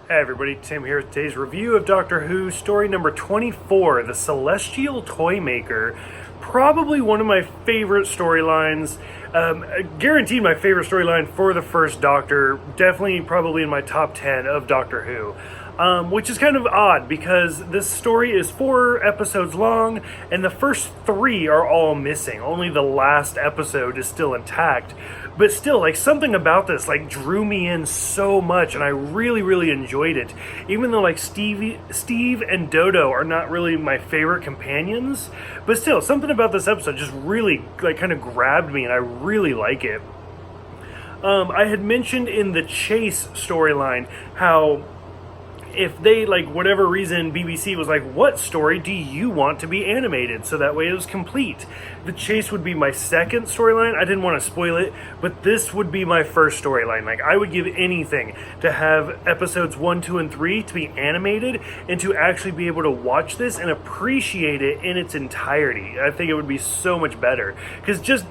Hey everybody, Tim here with today's review of Doctor Who, story number 24, The Celestial Toymaker. Probably one of my favorite storylines, guaranteed my favorite storyline for the first Doctor, definitely probably in my top 10 of Doctor Who. Which is kind of odd because this story is 4 episodes long and the first 3 are all missing. Only the last episode is still intact. But still, like, something about this, like, drew me in so much, and I really, really enjoyed it. Even though, like, Steve and Dodo are not really my favorite companions, but still, something about this episode just really, like, kind of grabbed me, and I really like it. I had mentioned in the Chase storyline how if they, like, whatever reason, BBC was like, what story do you want to be animated? So that way it was complete. The Chase would be my second storyline. I didn't want to spoil it, but this would be my first storyline. Like, I would give anything to have episodes 1, 2, and 3 to be animated and to actually be able to watch this and appreciate it in its entirety. I think it would be so much better. Because just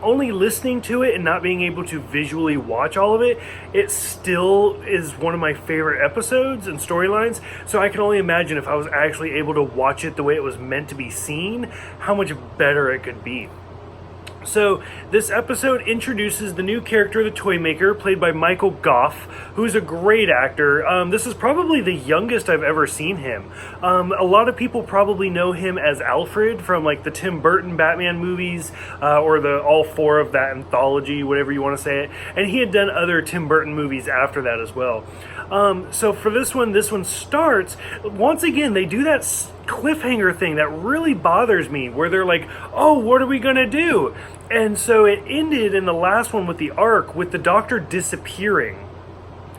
only listening to it and not being able to visually watch all of it, it still is one of my favorite episodes and storylines, so I can only imagine if I was actually able to watch it the way it was meant to be seen, how much better it could be. So this episode introduces the new character, the Toymaker, played by Michael Gough, who's a great actor. This is probably the youngest I've ever seen him. A lot of people probably know him as Alfred from, like, the Tim Burton Batman movies, or all 4 of that anthology, whatever you want to say it. And he had done other Tim Burton movies after that as well. So for this one starts, once again, they do that cliffhanger thing that really bothers me, where they're like, oh, what are we gonna do? And so it ended in the last one with the Ark, with the Doctor disappearing.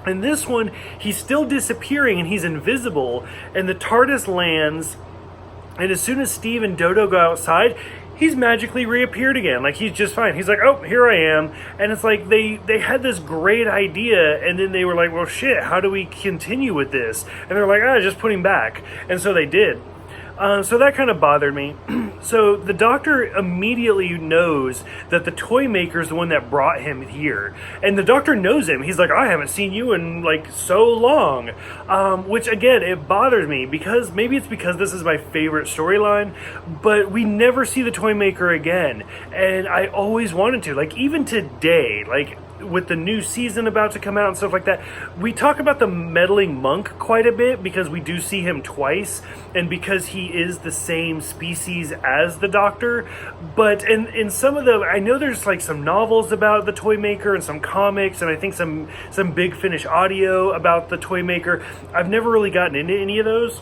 And this one, he's still disappearing and he's invisible, and the TARDIS lands, and as soon as Steve and Dodo go outside, he's magically reappeared again. Like, he's just fine. He's like, oh, here I am. And it's like they had this great idea, and then they were like, well, shit, how do we continue with this? And they're like, just put him back. And so they did. So that kind of bothered me. So the Doctor immediately knows that the Toymaker is the one that brought him here. And the Doctor knows him. He's like, I haven't seen you in, like, so long. Which, again, it bothers me because maybe it's because this is my favorite storyline, but we never see the Toymaker again. And I always wanted to. Like, even today, like, with the new season about to come out and stuff like that, we talk about the meddling monk quite a bit because we do see him twice, and because he is the same species as the Doctor. But in some of the, I know there's, like, some novels about the Toymaker and some comics, and I think some Big Finish audio about the Toymaker. I've never really gotten into any of those.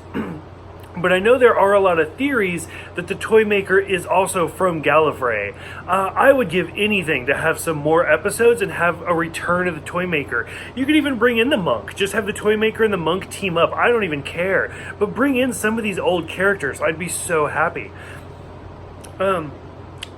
But I know there are a lot of theories that the Toymaker is also from Gallifrey. I would give anything to have some more episodes and have a return of the Toymaker. You could even bring in the monk. Just have the Toymaker and the monk team up. I don't even care. But bring in some of these old characters. I'd be so happy.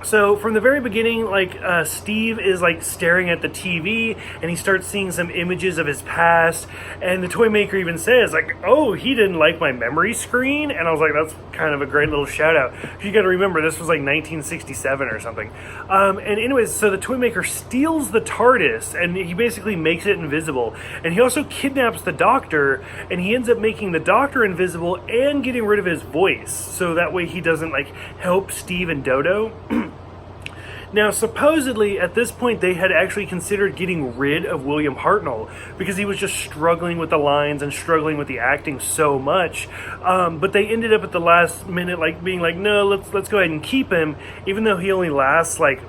So from the very beginning, like, Steve is, like, staring at the TV, and he starts seeing some images of his past, and the Toymaker even says, like, oh, he didn't like my memory screen, and I was like, that's kind of a great little shout out. You gotta remember, this was like 1967 or something. And anyways, so the Toymaker steals the TARDIS, and he basically makes it invisible, and he also kidnaps the Doctor, and he ends up making the Doctor invisible and getting rid of his voice, so that way he doesn't, like, help Steve and Dodo. Now, supposedly, at this point, they had actually considered getting rid of William Hartnell because he was just struggling with the lines and struggling with the acting so much. But they ended up at the last minute, like, being like, no, let's go ahead and keep him, even though he only lasts, like,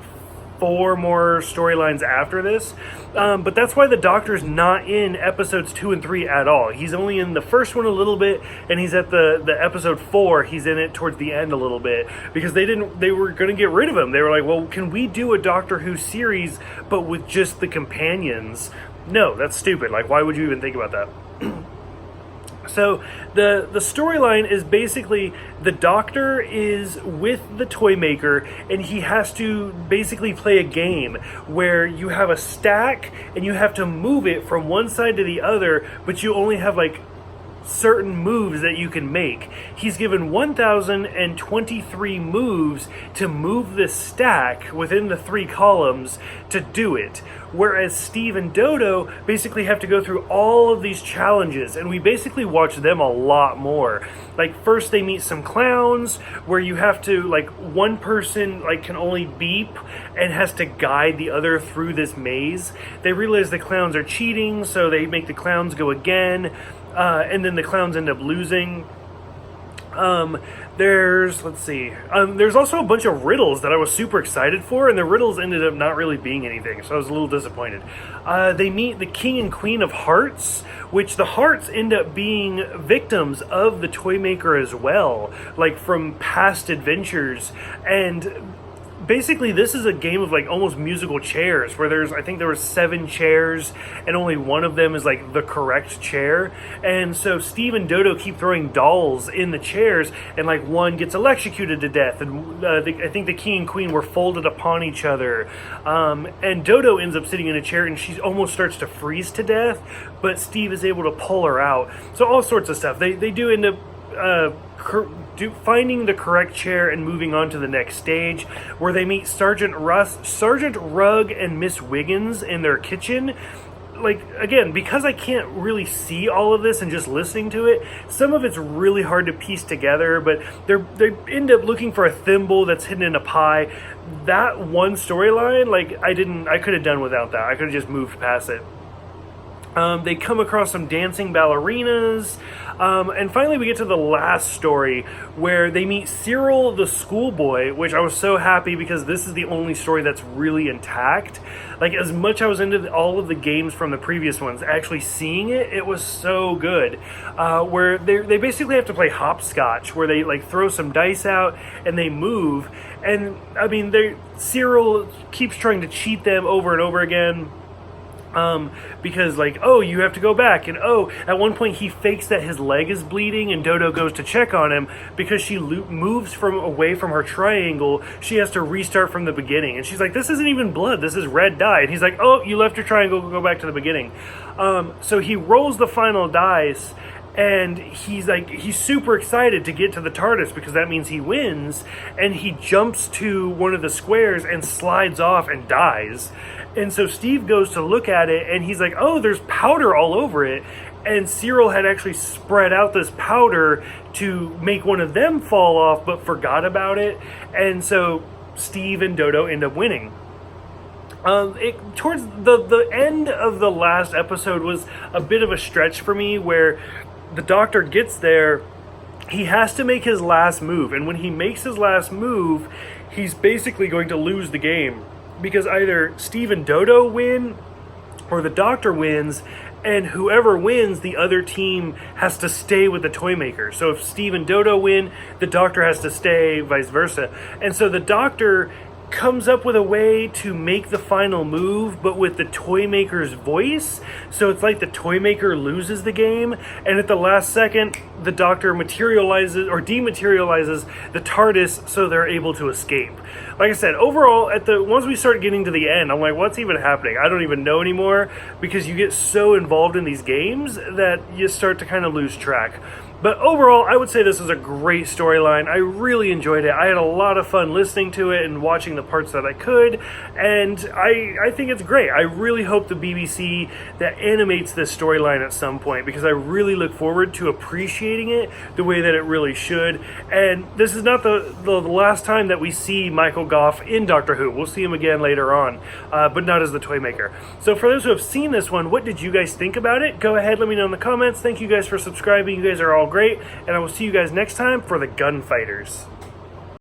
4 more storylines after this. But that's why the Doctor's not in episodes 2 and 3 at all. He's only in the first one a little bit, and he's at the episode 4. He's in it towards the end a little bit because they were going to get rid of him. They were like, well, can we do a Doctor Who series but with just the companions? No, that's stupid. Like, why would you even think about that? So the storyline is basically the Doctor is with the Toymaker, and he has to basically play a game where you have a stack and you have to move it from one side to the other, but you only have, like, certain moves that you can make. He's given 1,023 moves to move this stack within the 3 columns to do it. Whereas Steve and Dodo basically have to go through all of these challenges, and we basically watch them a lot more. Like, first they meet some clowns where you have to, like, one person like can only beep and has to guide the other through this maze. They realize the clowns are cheating, so they make the clowns go again. And then the clowns end up losing. There's also a bunch of riddles that I was super excited for, and the riddles ended up not really being anything, so I was a little disappointed. They meet the King and Queen of Hearts, which the Hearts end up being victims of the Toymaker as well, like from past adventures. And basically, this is a game of like almost musical chairs, where I think there were 7 chairs, and only one of them is like the correct chair. And so Steve and Dodo keep throwing dolls in the chairs, and like one gets electrocuted to death, and I think the King and Queen were folded upon each other. And Dodo ends up sitting in a chair, and she almost starts to freeze to death, but Steve is able to pull her out. So all sorts of stuff. They do end up finding the correct chair and moving on to the next stage, where they meet Sergeant Rugg and Miss Wiggins in their kitchen. Like, again, because I can't really see all of this and just listening to it, some of it's really hard to piece together, but they end up looking for a thimble that's hidden in a pie. That one storyline, like, I could have done without that. I could have just moved past it. They come across some dancing ballerinas, and finally we get to the last story, where they meet Cyril the schoolboy, which I was so happy because this is the only story that's really intact. Like, as much I was into all of the games from the previous ones, actually seeing it was so good. Where they basically have to play hopscotch, where they like throw some dice out and they move, and I mean, Cyril keeps trying to cheat them over and over again. Because like, oh, you have to go back, and oh, at one point he fakes that his leg is bleeding, and Dodo goes to check on him because she moves away from her triangle. She has to restart from the beginning, and she's like, this isn't even blood, this is red dye. And he's like, oh, you left your triangle, go back to the beginning. So he rolls the final dice, and he's super excited to get to the TARDIS because that means he wins, and he jumps to one of the squares and slides off and dies. And so Steve goes to look at it, and he's like, oh, there's powder all over it. And Cyril had actually spread out this powder to make one of them fall off, but forgot about it. And so Steve and Dodo end up winning. Towards the end of the last episode was a bit of a stretch for me, where the Doctor gets there, he has to make his last move, and when he makes his last move, he's basically going to lose the game, because either Steve and Dodo win or the Doctor wins, and whoever wins, the other team has to stay with the Toymaker. So if Steve and Dodo win, the Doctor has to stay, vice versa. And so the Doctor comes up with a way to make the final move, but with the Toymaker's voice. So it's like the Toymaker loses the game, and at the last second, the Doctor materializes or dematerializes the TARDIS, so they're able to escape. Like I said, overall, once we start getting to the end, I'm like, what's even happening? I don't even know anymore, because you get so involved in these games that you start to kind of lose track. But overall, I would say this is a great storyline. I really enjoyed it. I had a lot of fun listening to it and watching the parts that I could, and I think it's great. I really hope the BBC that animates this storyline at some point, because I really look forward to appreciating it the way that it really should. And this is not the last time that we see Michael Gough in Doctor Who. We'll see him again later on, but not as the Toymaker. So for those who have seen this one, what did you guys think about it? Go ahead, let me know in the comments. Thank you guys for subscribing. You guys are all great, and I will see you guys next time for the Gunfighters.